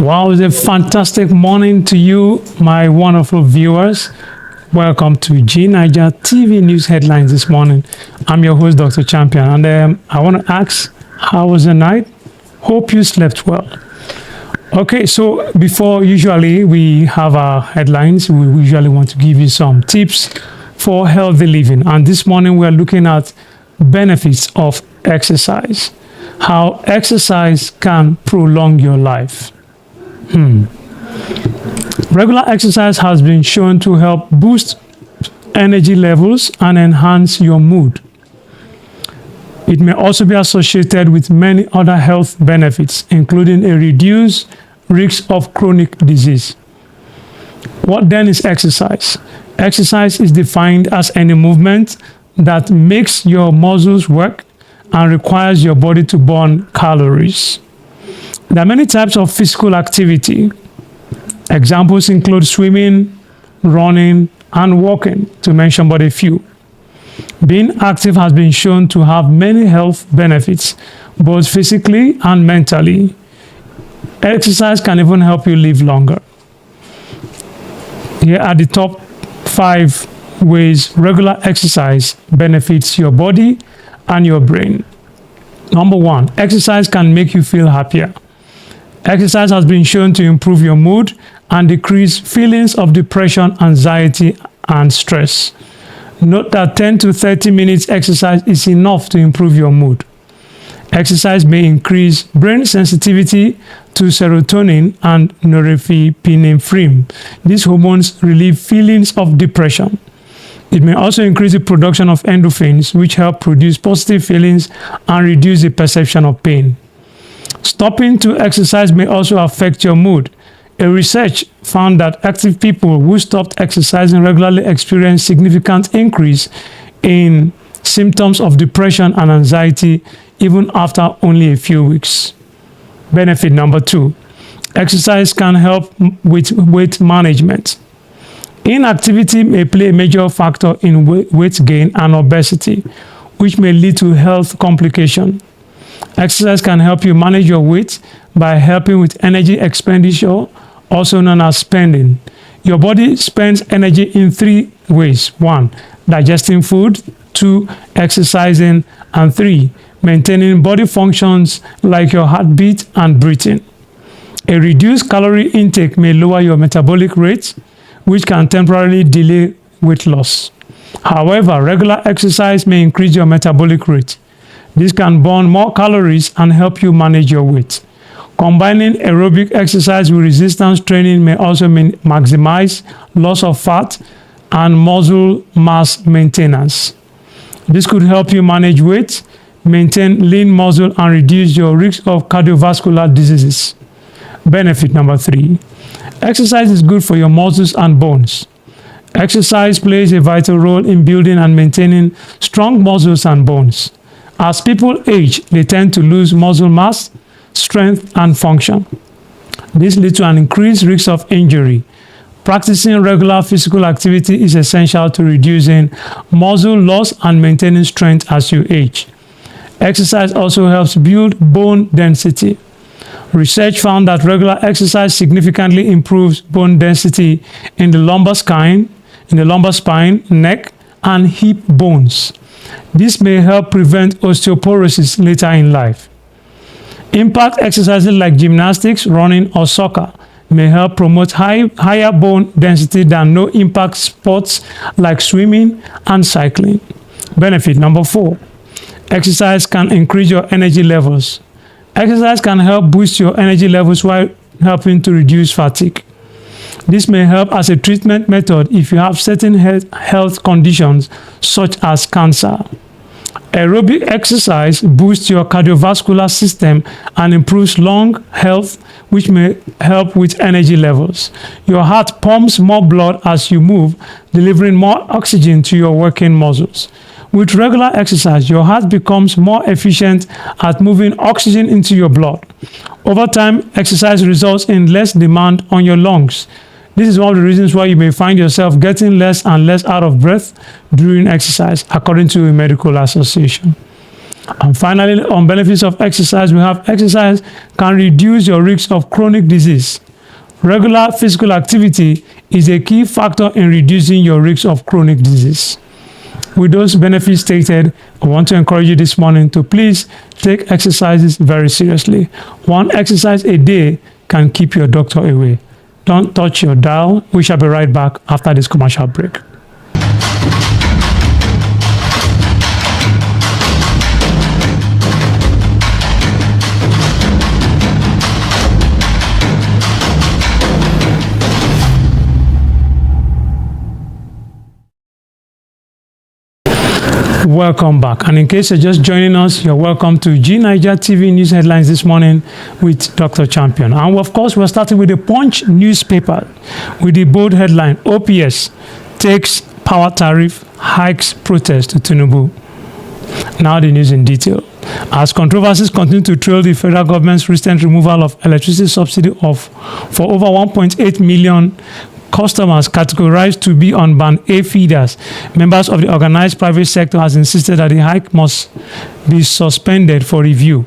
Wow, it's a fantastic morning to you, my wonderful viewers. Welcome to G9ijaTV news headlines this morning. I'm your host, Dr. Champion, and I want to ask, how was the night? Hope you slept well. Okay, so before usually we have our headlines, we usually want to give you some tips for healthy living. And this morning we are looking at benefits of exercise, how exercise can prolong your life. Regular exercise has been shown to help boost energy levels and enhance your mood. It may also be associated with many other health benefits, including a reduced risk of chronic disease. What then is exercise? Exercise is defined as any movement that makes your muscles work and requires your body to burn calories. There are many types of physical activity. Examples include swimming, running, and walking, to mention but a few. Being active has been shown to have many health benefits, both physically and mentally. Exercise can even help you live longer. Here are the top 5 ways regular exercise benefits your body and your brain. Number 1, exercise can make you feel happier. Exercise has been shown to improve your mood and decrease feelings of depression, anxiety, and stress. Note that 10 to 30 minutes exercise is enough to improve your mood. Exercise may increase brain sensitivity to serotonin and norepinephrine. These hormones relieve feelings of depression. It may also increase the production of endorphins, which help produce positive feelings and reduce the perception of pain. Stopping to exercise may also affect your mood. A research found that active people who stopped exercising regularly experienced significant increase in symptoms of depression and anxiety even after only a few weeks. Benefit number 2, exercise can help with weight management. Inactivity may play a major factor in weight gain and obesity, which may lead to health complications. Exercise can help you manage your weight by helping with energy expenditure, also known as spending. Your body spends energy in 3 ways. 1, digesting food. 2, exercising. And 3, maintaining body functions like your heartbeat and breathing. A reduced calorie intake may lower your metabolic rate, which can temporarily delay weight loss. However, regular exercise may increase your metabolic rate. This can burn more calories and help you manage your weight. Combining aerobic exercise with resistance training may also maximize loss of fat and muscle mass maintenance. This could help you manage weight, maintain lean muscle, and reduce your risk of cardiovascular diseases. Benefit number 3, exercise is good for your muscles and bones. Exercise plays a vital role in building and maintaining strong muscles and bones. As people age, they tend to lose muscle mass, strength, and function. This leads to an increased risk of injury. Practicing regular physical activity is essential to reducing muscle loss and maintaining strength as you age. Exercise also helps build bone density. Research found that regular exercise significantly improves bone density in the lumbar spine, neck, and hip bones. This may help prevent osteoporosis later in life. Impact exercises like gymnastics, running, or soccer may help promote higher bone density than no-impact sports like swimming and cycling. Benefit number 4, exercise can increase your energy levels. Exercise can help boost your energy levels while helping to reduce fatigue. This may help as a treatment method if you have certain health conditions such as cancer. Aerobic exercise boosts your cardiovascular system and improves lung health, which may help with energy levels. Your heart pumps more blood as you move, delivering more oxygen to your working muscles. With regular exercise, your heart becomes more efficient at moving oxygen into your blood. Over time, exercise results in less demand on your lungs. This is one of the reasons why you may find yourself getting less and less out of breath during exercise, according to a medical association. And finally, on benefits of exercise, we have exercise can reduce your risk of chronic disease. Regular physical activity is a key factor in reducing your risk of chronic disease. With those benefits stated, I want to encourage you this morning to please take exercises very seriously. One exercise a day can keep your doctor away. Don't touch your dial. We shall be right back after this commercial break. Welcome back. And in case you're just joining us, you're welcome to G9ijaTV News Headlines this morning with Dr. Champion. And of course, we're starting with the Punch newspaper with the bold headline, OPS takes power tariff hikes protest to Tinubu. Now the news in detail. As controversies continue to trail the federal government's recent removal of electricity subsidy for over 1.8 million customers categorized to be on Band A feeders, members of the organized private sector has insisted that the hike must be suspended for review.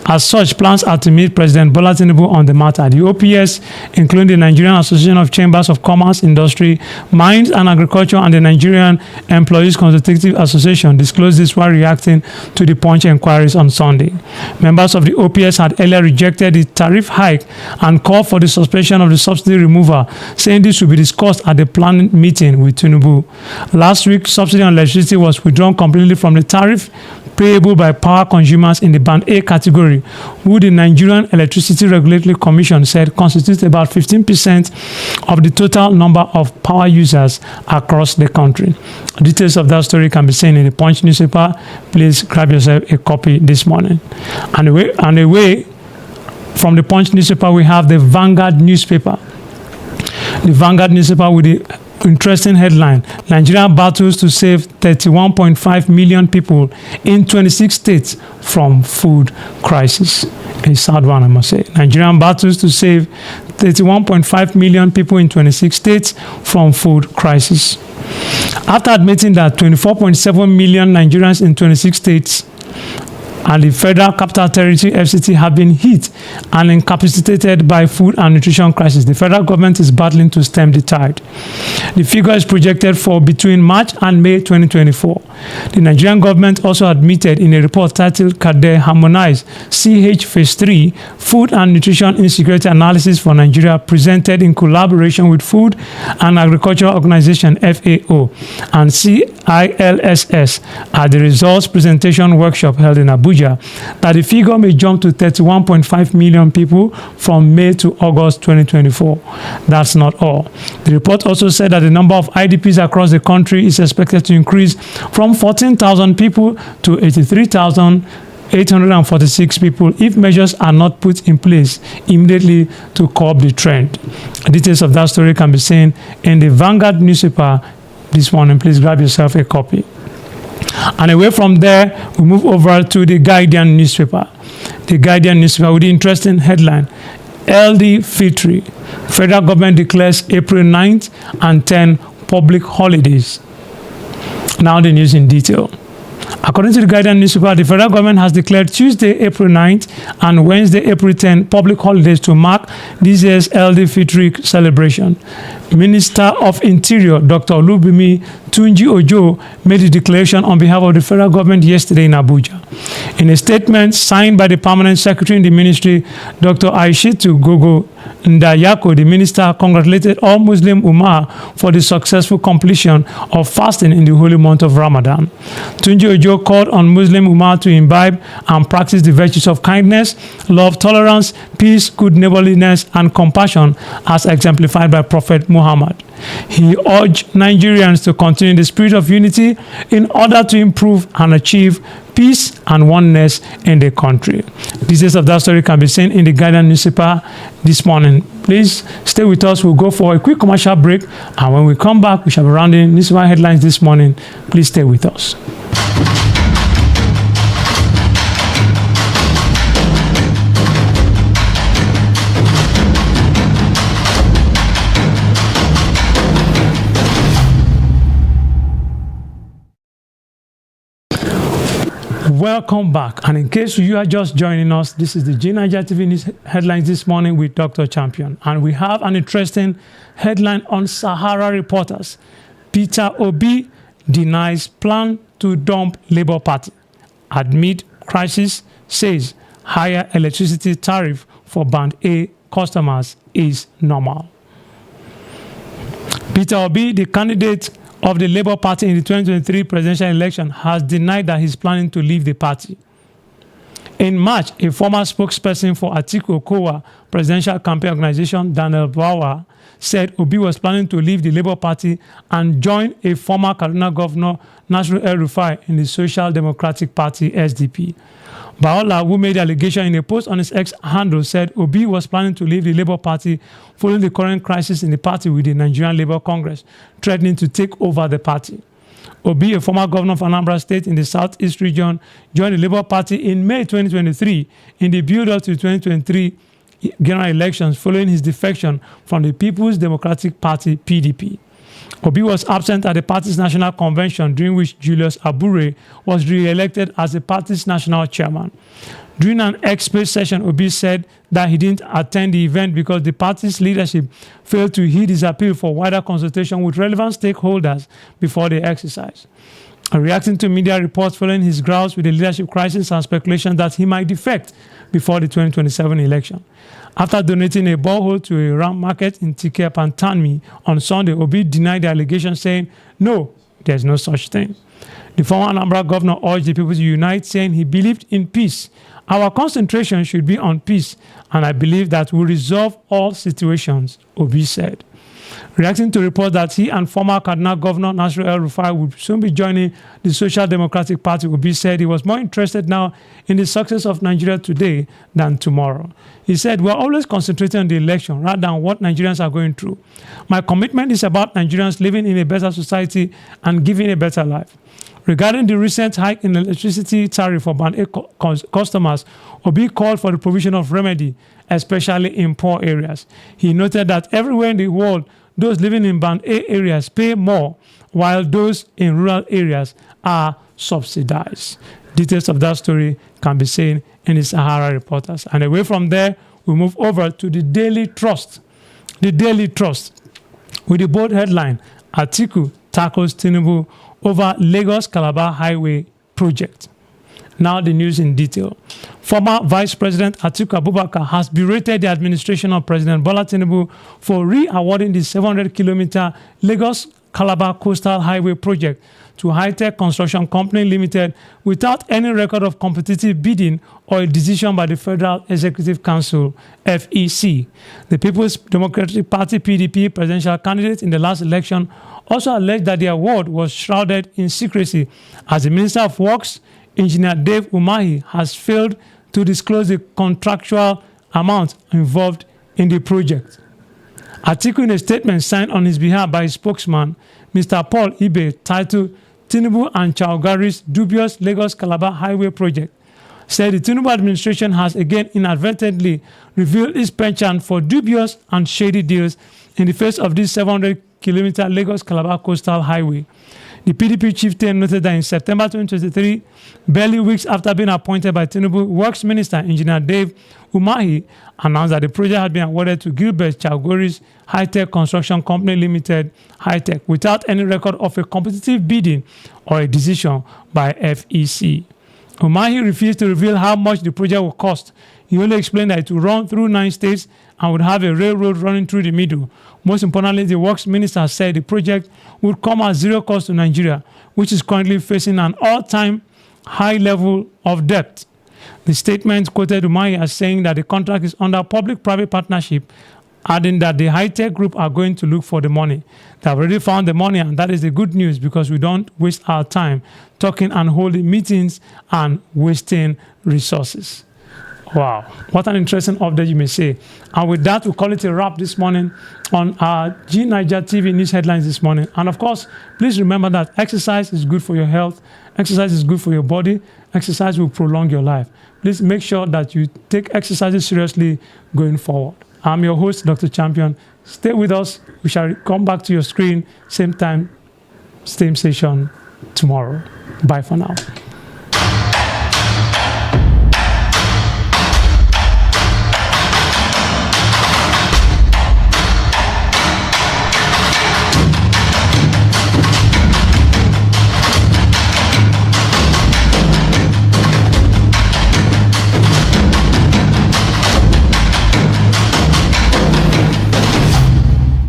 As such, plans are to meet President Bola Tinubu on the matter. The OPS, including the Nigerian Association of Chambers of Commerce, Industry, Mines and Agriculture, and the Nigerian Employees Consultative Association, disclosed this while reacting to the Punch inquiries on Sunday. Members of the OPS had earlier rejected the tariff hike and called for the suspension of the subsidy removal, saying this will be discussed at the planned meeting with Tinubu. Last week, subsidy on electricity was withdrawn completely from the tariff payable by power consumers in the Band A category, who the Nigerian Electricity Regulatory Commission said constitutes about 15% of the total number of power users across the country. Details of that story can be seen in the Punch newspaper. Please grab yourself a copy this morning. And away from the Punch newspaper, we have the Vanguard newspaper. The Vanguard newspaper with the interesting headline, Nigeria battles to save 31.5 million people in 26 states from food crisis. A sad one, I must say. Nigerian battles to save 31.5 million people in 26 states from food crisis. After admitting that 24.7 million Nigerians in 26 states and the Federal Capital Territory FCT have been hit and incapacitated by food and nutrition crisis, the federal government is battling to stem the tide. The figure is projected for between March and May 2024. The Nigerian government also admitted in a report titled "Kade Harmonized CH Phase 3 Food and Nutrition Insecurity Analysis for Nigeria," presented in collaboration with Food and Agricultural Organization FAO and CILSS at the results presentation workshop held in Abuja, that the figure may jump to 31.5 million people from May to August 2024. That's not all. The report also said that the number of IDPs across the country is expected to increase from 14,000 people to 83,846 people if measures are not put in place immediately to curb the trend. Details of that story can be seen in the Vanguard newspaper this morning. Please grab yourself a copy. And away from there, we move over to the Guardian newspaper. The Guardian newspaper with the interesting headline, LD Fitri. Federal government declares April 9th and 10 public holidays. Now the news in detail. According to the Guardian newspaper, the federal government has declared Tuesday, April 9th and Wednesday, April 10th public holidays to mark this year's LD Fitri celebration. Minister of Interior, Dr. Olubimi Tunji-Ojo, made the declaration on behalf of the federal government yesterday in Abuja. In a statement signed by the permanent secretary in the ministry, Dr. Aishitu Gogo Ndayako, the minister congratulated all Muslim Ummah for the successful completion of fasting in the holy month of Ramadan. Tunji-Ojo called on Muslim Ummah to imbibe and practice the virtues of kindness, love, tolerance, peace, good neighborliness, and compassion as exemplified by Prophet Muhammad. He urged Nigerians to continue the spirit of unity in order to improve and achieve peace and oneness in the country. Details of that story can be seen in the Guardian newspaper this morning. Please stay with us. We'll go for a quick commercial break, and when we come back, we shall be rounding newspaper headlines this morning. Please stay with us. Welcome back. And in case you are just joining us, this is the G9ijaTV News Headlines this morning with Dr. Champion. And we have an interesting headline on Sahara reporters. Peter Obi denies plan to dump Labour Party. Amid crisis, says higher electricity tariff for Band A customers is normal. Peter Obi, the candidate of the Labour Party in the 2023 presidential election, has denied that he's planning to leave the party. In March, a former spokesperson for Atiku Okowa presidential campaign organization, Daniel Bauer, said Obi was planning to leave the Labour Party and join a former Kaduna governor, Nasiru El-Rufai, in the Social Democratic Party, SDP. Baola, who made the allegation in a post on his X handle, said Obi was planning to leave the Labour Party following the current crisis in the party with the Nigerian Labour Congress, threatening to take over the party. Obi, a former governor of Anambra State in the Southeast region, joined the Labour Party in May 2023 in the build-up to the 2023 general elections following his defection from the People's Democratic Party, PDP. Obi was absent at the party's national convention, during which Julius Abure was re-elected as the party's national chairman. During an X-Space session, Obi said that he didn't attend the event because the party's leadership failed to heed his appeal for wider consultation with relevant stakeholders before the exercise. Reacting to media reports following his growls with the leadership crisis and speculation that he might defect before the 2027 election. After donating a borehole to a ram market in Tikep and Tanmi on Sunday, Obi denied the allegation, saying, "No, there's no such thing." The former Anambra governor urged the people to unite, saying he believed in peace. "Our concentration should be on peace, and I believe that we'll resolve all situations," Obi said. Reacting to reports that he and former Kaduna governor Nasiru El-Rufai would soon be joining the Social Democratic Party, Obi said he was more interested now in the success of Nigeria today than tomorrow. He said, "We're always concentrating on the election rather than what Nigerians are going through. My commitment is about Nigerians living in a better society and giving a better life." Regarding the recent hike in electricity tariff for Band A customers, Obi called for the provision of remedy, especially in poor areas. He noted that everywhere in the world, those living in Band A areas pay more, while those in rural areas are subsidized. Details of that story can be seen in the Sahara Reporters. And away from there, we move over to the Daily Trust. The Daily Trust, with the bold headline, Atiku tackles Tinubu over Lagos-Calabar Highway project. Now the news in detail. Former Vice President Atiku Abubakar has berated the administration of President Bola Tinubu for re-awarding the 700-kilometer Lagos-Calabar Coastal Highway project to High-Tech Construction Company Limited without any record of competitive bidding or a decision by the Federal Executive Council, FEC. The People's Democratic Party, PDP, presidential candidate in the last election also alleged that the award was shrouded in secrecy, as the Minister of Works, Engineer Dave Umahi, has failed to disclose the contractual amount involved in the project. Atiku, in a statement signed on his behalf by his spokesman, Mr. Paul Ibe, titled Tinubu and Chaugari's Dubious Lagos-Calabar Highway Project, said the Tinubu administration has again inadvertently revealed its penchant for dubious and shady deals in the face of this 700-kilometer Lagos-Calabar Coastal Highway. The PDP chieftain noted that in September 2023, barely weeks after being appointed by Tinubu, Works Minister Engineer Dave Umahi announced that the project had been awarded to Gilbert Chaugori's High-Tech Construction Company Limited, High-Tech, without any record of a competitive bidding or a decision by FEC. Umahi refused to reveal how much the project would cost. He only explained that it would run through 9 states and would have a railroad running through the middle. Most importantly, the Works Minister said the project would come at zero cost to Nigeria, which is currently facing an all-time high level of debt. The statement quoted Umahi as saying that the contract is under public-private partnership, adding that the high-tech group are going to look for the money. They have already found the money, and that is the good news, because we don't waste our time talking and holding meetings and wasting resources. Wow, what an interesting update, you may say. And with that, we'll call it a wrap this morning on our G9ijaTV News Headlines this morning. And of course, please remember that exercise is good for your health. Exercise is good for your body. Exercise will prolong your life. Please make sure that you take exercises seriously going forward. I'm your host, Dr. Champion. Stay with us. We shall come back to your screen, same time, same station tomorrow. Bye for now.